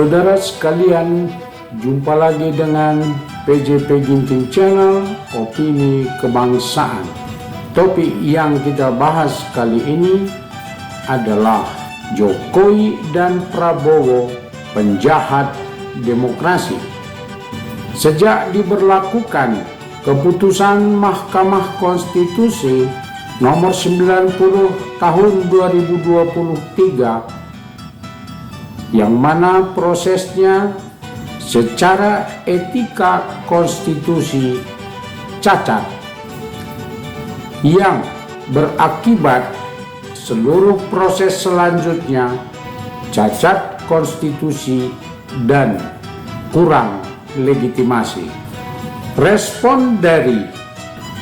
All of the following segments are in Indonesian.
Saudara sekalian, jumpa lagi dengan PJP Ginting Channel, Opini Kebangsaan. Topik yang kita bahas kali ini adalah Jokowi dan Prabowo, penjahat demokrasi. Sejak diberlakukan keputusan Mahkamah Konstitusi nomor 90 tahun 2023 yang mana prosesnya secara etika konstitusi cacat, yang berakibat seluruh proses selanjutnya cacat konstitusi dan kurang legitimasi. Respon dari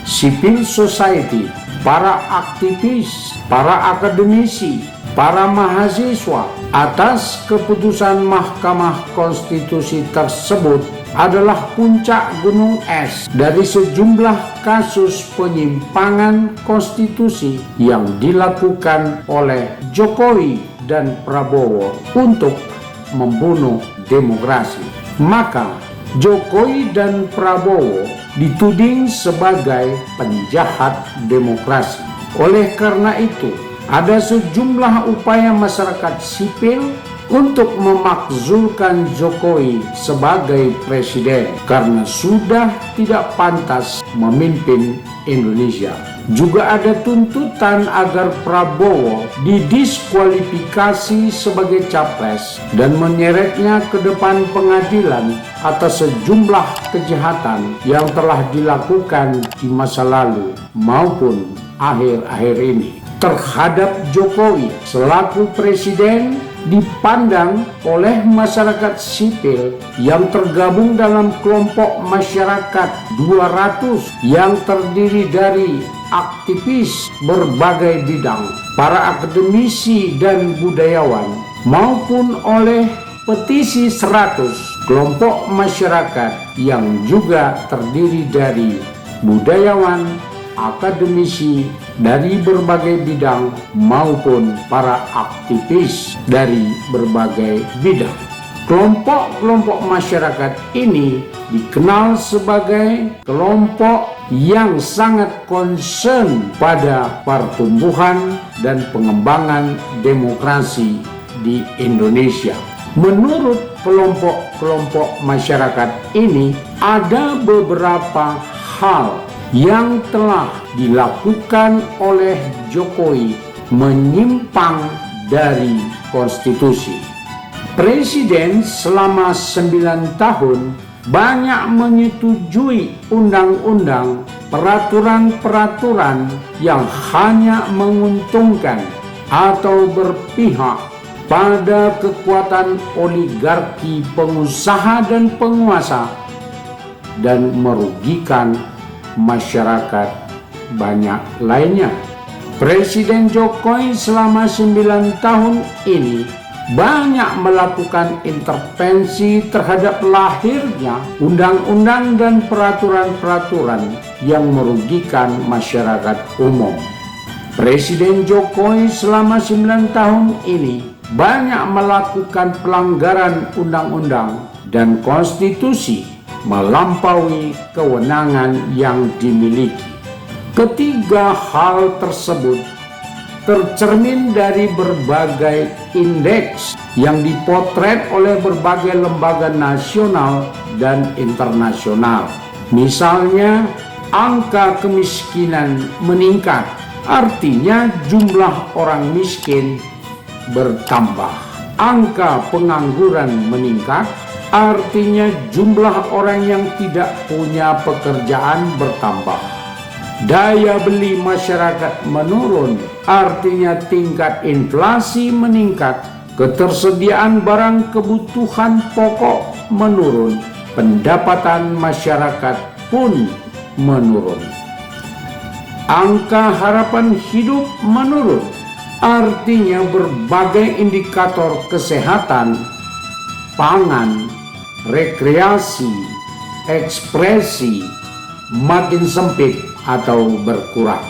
civil society, para aktivis, para akademisi, para mahasiswa atas keputusan Mahkamah Konstitusi tersebut adalah puncak gunung es dari sejumlah kasus penyimpangan konstitusi yang dilakukan oleh Jokowi dan Prabowo untuk membunuh demokrasi. Maka Jokowi dan Prabowo dituding sebagai penjahat demokrasi. Oleh karena itu, ada sejumlah upaya masyarakat sipil untuk memakzulkan Jokowi sebagai presiden karena sudah tidak pantas memimpin Indonesia. Juga ada tuntutan agar Prabowo didiskualifikasi sebagai capres dan menyeretnya ke depan pengadilan atas sejumlah kejahatan yang telah dilakukan di masa lalu maupun akhir-akhir ini. Terhadap Jokowi selaku presiden dipandang oleh masyarakat sipil yang tergabung dalam kelompok masyarakat 200 yang terdiri dari aktivis berbagai bidang, para akademisi dan budayawan, maupun oleh petisi 100 kelompok masyarakat yang juga terdiri dari budayawan, akademisi dari berbagai bidang maupun para aktivis dari berbagai bidang. Kelompok-kelompok masyarakat ini dikenal sebagai kelompok yang sangat concern pada pertumbuhan dan pengembangan demokrasi di Indonesia. Menurut kelompok-kelompok masyarakat ini, ada beberapa hal yang telah dilakukan oleh Jokowi menyimpang dari konstitusi. Presiden selama 9 tahun banyak menyetujui undang-undang, peraturan-peraturan yang hanya menguntungkan atau berpihak pada kekuatan oligarki pengusaha dan penguasa dan merugikan masyarakat banyak lainnya. Presiden Jokowi selama 9 tahun ini banyak melakukan intervensi terhadap lahirnya undang-undang dan peraturan-peraturan yang merugikan masyarakat umum. Presiden Jokowi selama 9 tahun ini banyak melakukan pelanggaran undang-undang dan konstitusi melampaui kewenangan yang dimiliki. Ketiga hal tersebut tercermin dari berbagai indeks yang dipotret oleh berbagai lembaga nasional dan internasional. Misalnya, angka kemiskinan meningkat, artinya jumlah orang miskin bertambah. Angka pengangguran meningkat, artinya jumlah orang yang tidak punya pekerjaan bertambah. Daya beli masyarakat menurun, artinya tingkat inflasi meningkat. Ketersediaan barang kebutuhan pokok menurun, pendapatan masyarakat pun menurun. Angka harapan hidup menurun, artinya berbagai indikator kesehatan, pangan, rekreasi, ekspresi makin sempit atau berkurang.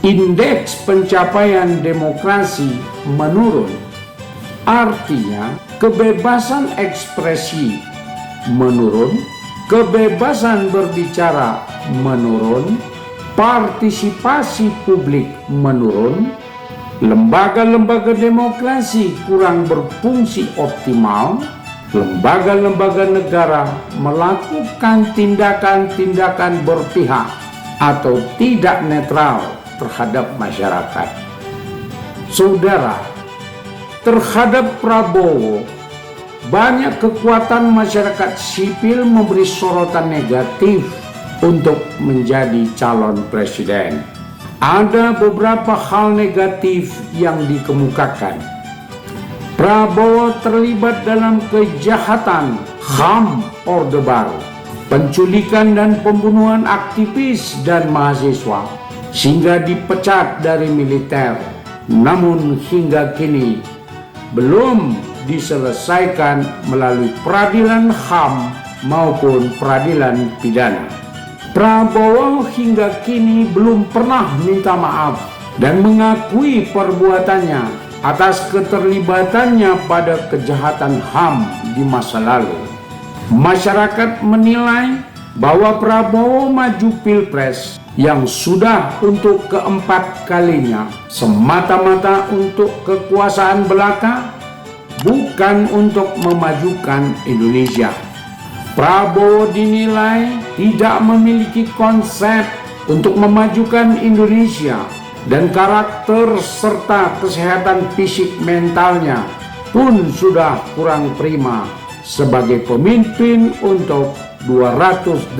Indeks pencapaian demokrasi menurun, Artinya, kebebasan ekspresi menurun, kebebasan berbicara menurun, partisipasi publik menurun, lembaga-lembaga demokrasi kurang berfungsi optimal, lembaga-lembaga negara melakukan tindakan-tindakan berpihak atau tidak netral terhadap masyarakat. Saudara, terhadap Prabowo, banyak kekuatan masyarakat sipil memberi sorotan negatif untuk menjadi calon presiden. Ada beberapa hal negatif yang dikemukakan. Prabowo terlibat dalam kejahatan HAM Orde Baru, penculikan dan pembunuhan aktivis dan mahasiswa, sehingga dipecat dari militer. Namun hingga kini belum diselesaikan melalui peradilan HAM maupun peradilan pidana. Prabowo hingga kini belum pernah minta maaf dan mengakui perbuatannya atas keterlibatannya pada kejahatan HAM di masa lalu. Masyarakat menilai bahwa Prabowo maju Pilpres yang sudah untuk keempat kalinya semata-mata untuk kekuasaan belaka, bukan untuk memajukan Indonesia. Prabowo dinilai tidak memiliki konsep untuk memajukan Indonesia, dan karakter serta kesehatan fisik mentalnya pun sudah kurang prima sebagai pemimpin untuk 280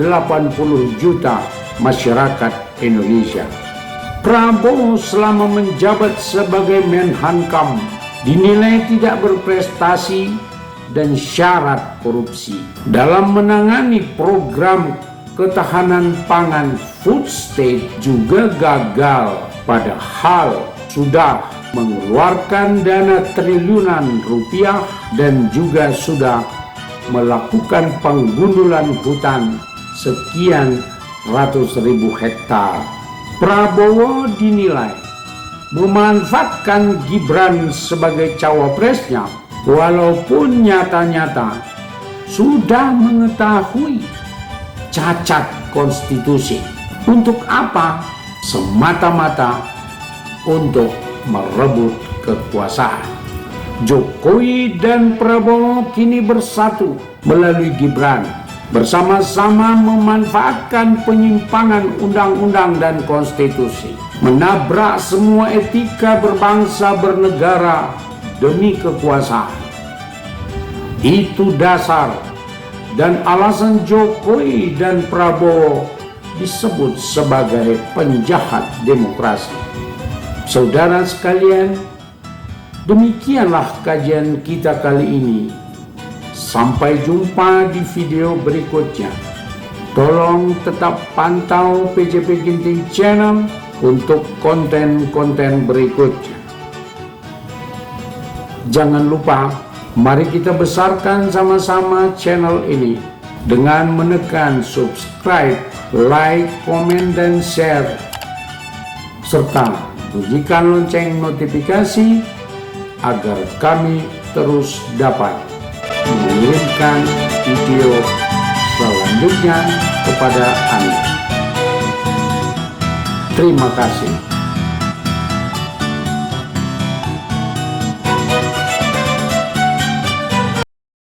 juta masyarakat Indonesia. Prabowo selama menjabat sebagai Menhankam dinilai tidak berprestasi dan syarat korupsi. Dalam menangani program ketahanan pangan food state juga gagal, padahal sudah mengeluarkan dana triliunan rupiah dan juga sudah melakukan penggundulan hutan sekian ratus ribu hektar. Prabowo dinilai memanfaatkan Gibran sebagai cawapresnya, walaupun nyata-nyata sudah mengetahui cacat konstitusi. Untuk apa? Semata-mata untuk merebut kekuasaan. Jokowi dan Prabowo kini bersatu melalui Gibran, bersama-sama memanfaatkan penyimpangan undang-undang dan konstitusi, menabrak semua etika berbangsa bernegara demi kekuasaan. Itu dasar dan alasan Jokowi dan Prabowo disebut sebagai penjahat demokrasi. Saudara sekalian, demikianlah kajian kita kali ini. Sampai jumpa di video berikutnya. Tolong tetap pantau PJP Ginting Channel untuk konten-konten berikutnya. Jangan lupa, mari kita besarkan sama-sama channel ini dengan menekan subscribe, like, komen, dan share, serta bunyikan lonceng notifikasi agar kami terus dapat mengirimkan video selanjutnya kepada Anda. Terima kasih.